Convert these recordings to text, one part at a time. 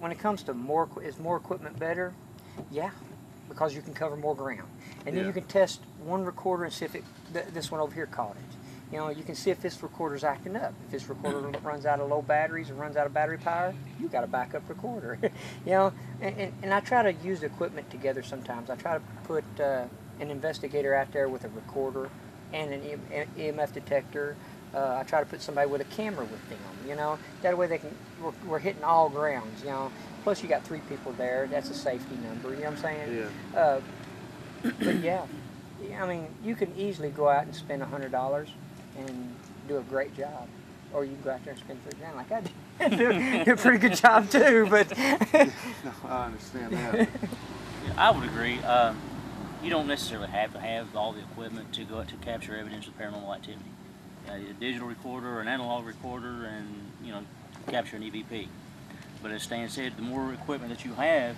when it comes to is more equipment better? Yeah, because you can cover more ground. And then you can test one recorder and see if this one over here caught it. You know, you can see if this recorder's acting up. If this recorder runs out of low batteries or runs out of battery power, you got a backup recorder. You know, and I try to use the equipment together sometimes. I try to put an investigator out there with a recorder and an EMF detector. I try to put somebody with a camera with them, you know. That way we're hitting all grounds, you know. Plus you got 3 people there. That's a safety number, you know what I'm saying? Yeah. But yeah, I mean, you can easily go out and spend $100 and do a great job. Or you can go out there and spend $3,000 like I did. Do a pretty good job too, but... No, I understand that. Yeah, I would agree. You don't necessarily have to have all the equipment to go out to capture evidence of paranormal activity. A digital recorder or an analog recorder and, you know, capture an EVP. But as Stan said, the more equipment that you have,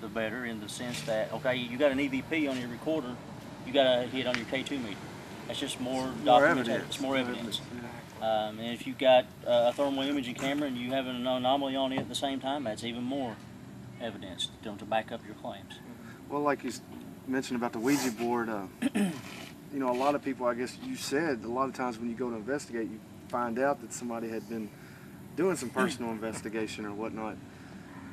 the better, in the sense that, okay, you got an EVP on your recorder, you got a hit on your K2 meter. That's just more documentation. It's more evidence. And if you've got a thermal imaging camera and you have an anomaly on it at the same time, that's even more evidence to back up your claims. Well, like you mentioned about the Ouija board, you know, a lot of people, I guess you said, a lot of times when you go to investigate, you find out that somebody had been doing some personal investigation or whatnot.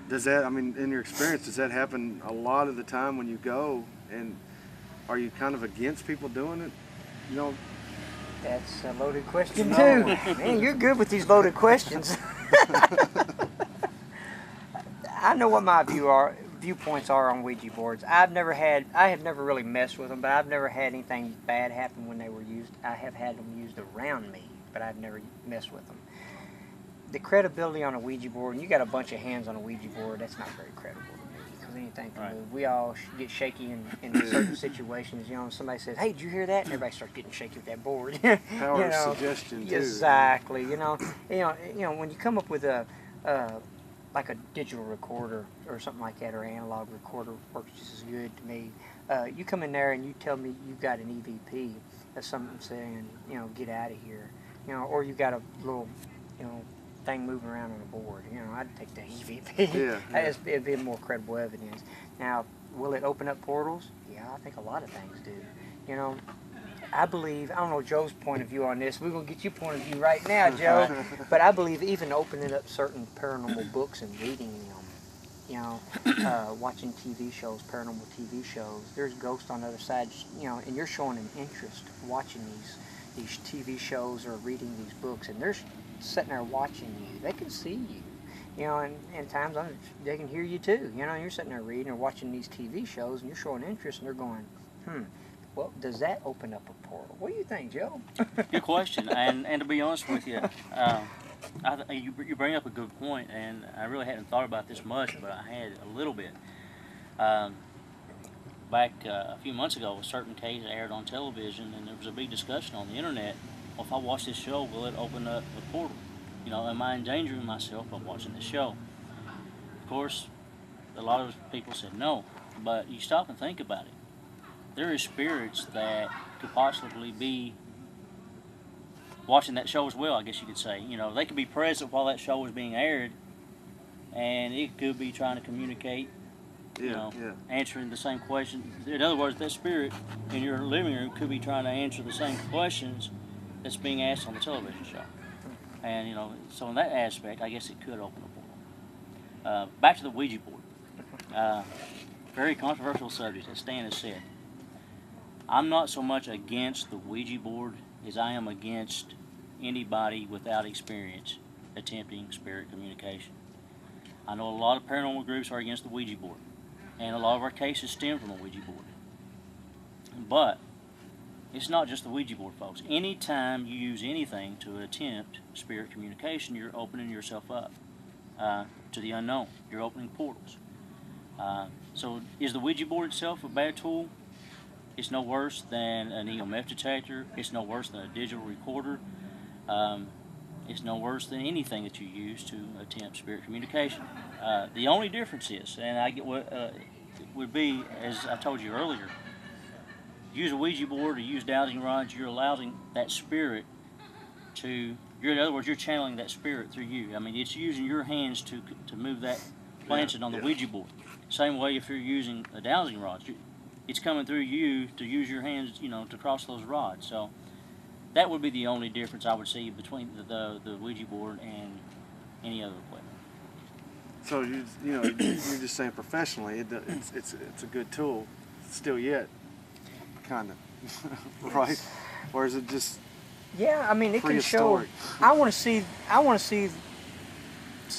Does that, I mean, in your experience, does that happen a lot of the time when you go, and are you kind of against people doing it? You know? That's a loaded question too. Man, you're good with these loaded questions. I know what my viewpoints are on Ouija boards. I have never really messed with them, but I've never had anything bad happen when they were used. I have had them used around me, but I've never messed with them. The credibility on a Ouija board, and you got a bunch of hands on a Ouija board, that's not very credible to me, because anything can move. We all get shaky in certain situations. You know, somebody says, "Hey, did you hear that?" And everybody starts getting shaky with that board. Power of suggestion too. Exactly. You know, when you come up with like a digital recorder or something like that, or an analog recorder, works just as good to me. You come in there and you tell me you've got an EVP, that's something saying, you know, get out of here, you know, or you got a little, you know, thing moving around on the board. You know, I'd take the EVP. Yeah. It'd be more credible evidence. Now, will it open up portals? Yeah, I think a lot of things do. You know, I believe, I don't know Joe's point of view on this. We're going to get your point of view right now, Joe. But I believe even opening up certain paranormal books and reading them, you know, watching TV shows, paranormal TV shows, there's ghosts on the other side, you know, and you're showing an interest watching these TV shows or reading these books, and they're sitting there watching you. They can see you, you know, and times they can hear you too. You know, you're sitting there reading or watching these TV shows, and you're showing interest, and they're going, well, does that open up a portal? What do you think, Joe? Good question, and to be honest with you, you bring up a good point, and I really hadn't thought about this much, but I had a little bit. Back a few months ago, a certain case aired on television, and there was a big discussion on the internet. Well, if I watch this show, will it open up a portal? You know, am I endangering myself by watching this show? Of course, a lot of people said no, but you stop and think about it. There are spirits that could possibly be watching that show as well, I guess you could say. You know, they could be present while that show was being aired, and it could be trying to communicate, answering the same question. In other words, that spirit in your living room could be trying to answer the same questions that's being asked on the television show. And, you know, so in that aspect, I guess it could open a portal. Back to the Ouija board. Very controversial subject, as Stan has said. I'm not so much against the Ouija board as I am against anybody without experience attempting spirit communication. I know a lot of paranormal groups are against the Ouija board, and a lot of our cases stem from the Ouija board. But it's not just the Ouija board, folks. Anytime you use anything to attempt spirit communication, you're opening yourself up to the unknown. You're opening portals. So is the Ouija board itself a bad tool? It's no worse than an EMF detector. It's no worse than a digital recorder. It's no worse than anything that you use to attempt spirit communication. The only difference is, and I get what would be, as I told you earlier, use a Ouija board or use dowsing rods, you're allowing that spirit to, in other words, you're channeling that spirit through you. I mean, it's using your hands to move that planchette on the Ouija board. Same way if you're using a dowsing rod, it's coming through you to use your hands, to cross those rods. So that would be the only difference I would see between the Ouija board and any other equipment. So you're just saying professionally, it's a good tool, still yet, kind of, right? Or is it just? Yeah, I mean, it can show. prehistoric? I want to see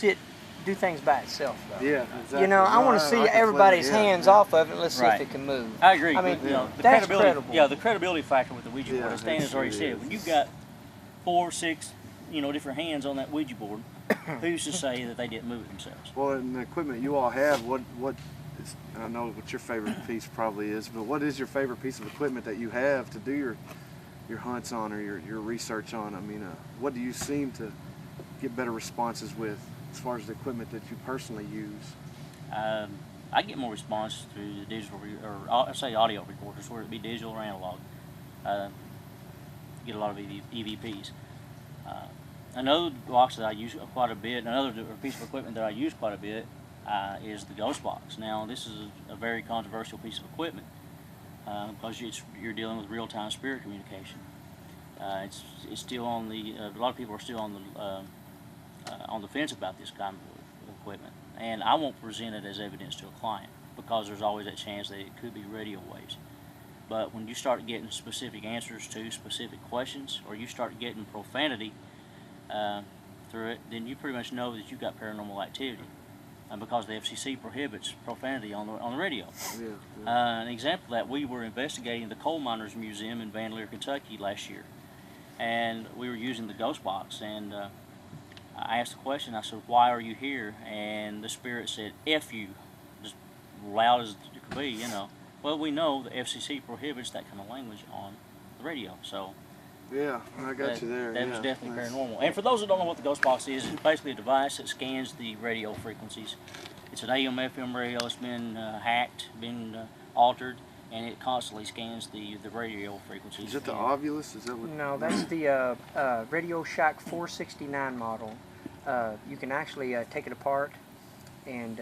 it do things by itself, though. Yeah, exactly. I want to see everybody's hands off of it. Let's see if it can move. I agree. I mean, the that's credibility. credible. Yeah, the credibility factor with the Ouija board, as Dan has already sure said, is. when you've got 4 or 6, different hands on that Ouija board, who's to say that they didn't move it themselves? Well, in the equipment you all have, what is, I know what your favorite piece probably is, but what is your favorite piece of equipment that you have to do your hunts on or your research on? I mean, what do you seem to get better responses with as far as the equipment that you personally use? I get more response through the digital, or say audio recorders, whether it be digital or analog. Get a lot of EVPs. Another box that I use quite a bit, another piece of equipment that I use quite a bit, is the Ghost Box. Now, this is a very controversial piece of equipment because you're dealing with real-time spirit communication. It's still on the. A lot of people are still on the fence about this kind of equipment, and I won't present it as evidence to a client because there's always that chance that it could be radio waves. But when you start getting specific answers to specific questions, or you start getting profanity through it, then you pretty much know that you've got paranormal activity, because the FCC prohibits profanity on the radio. An example of that, we were investigating the Coal Miners Museum in Van Lear, Kentucky last year, and we were using the Ghost Box, and I asked the question, I said, why are you here? And the spirit said, F you, just loud as it could be, Well, we know the FCC prohibits that kind of language on the radio, so Yeah, I got you there. that was definitely paranormal. And for those that don't know what the Ghost Box is, it's basically a device that scans the radio frequencies. It's an AM, FM radio. It's been hacked, been altered, and it constantly scans the radio frequencies. Is it the Ovulus? Is that what? No, that's the Radio Shack 469 model. You can actually take it apart, and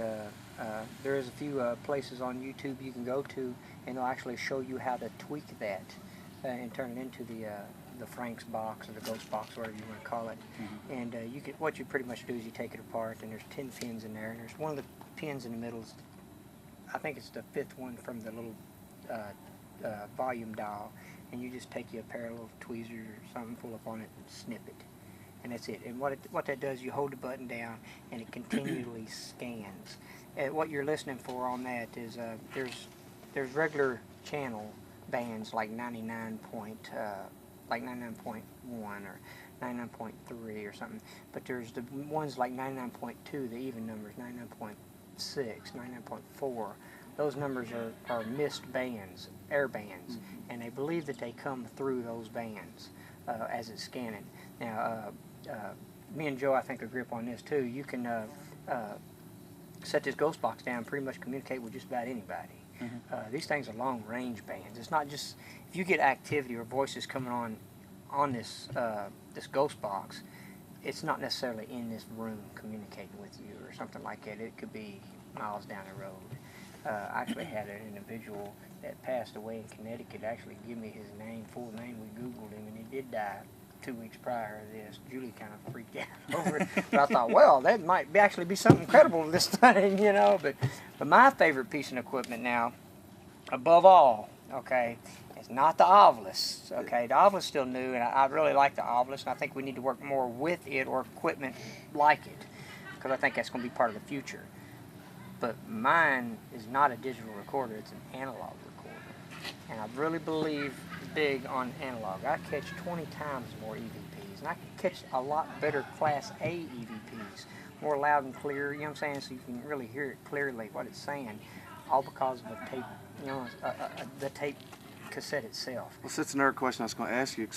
there is a few places on YouTube you can go to, and they'll actually show you how to tweak that and turn it into the Frank's box or the Ghost Box, whatever you want to call it. And what you pretty much do is you take it apart, and there's 10 pins in there, and there's one of the pins in the middle. I think it's the 5th one from the little volume dial, and you just take a pair of little tweezers or something, pull up on it, and snip it. And that's it. And what that does, you hold the button down, and it continually scans. What you're listening for on that is there's regular channel bands like 99.1 or 99.3 or something, but there's the ones like 99.2, the even numbers, 99.6, 99.4. Those numbers are missed bands, air bands, and they believe that they come through those bands as it's scanning. Now, me and Joe, I think, agree upon this too. You can set this Ghost Box down, pretty much communicate with just about anybody. These things are long-range bands. It's not just if you get activity or voices coming on this this Ghost Box, it's not necessarily in this room communicating with you or something like that. It could be miles down the road. I actually had an individual that passed away in Connecticut actually give me his name, full name. We Googled him, and he did die 2 weeks prior to this. Julie kind of freaked out over it. But I thought, well, that might actually be something credible to this thing, But my favorite piece of equipment now, above all, okay, is not the Ovulus. Okay, the Ovulus is still new, and I really like the Ovulus, and I think we need to work more with it or equipment like it, because I think that's going to be part of the future. But mine is not a digital recorder, it's an analog recorder. And I really believe big on analog. I catch 20 times more EVPs, and I can catch a lot better Class A EVPs, more loud and clear, you know what I'm saying, so you can really hear it clearly, what it's saying, all because of the tape, the tape cassette itself. Well, that's another question I was going to ask you.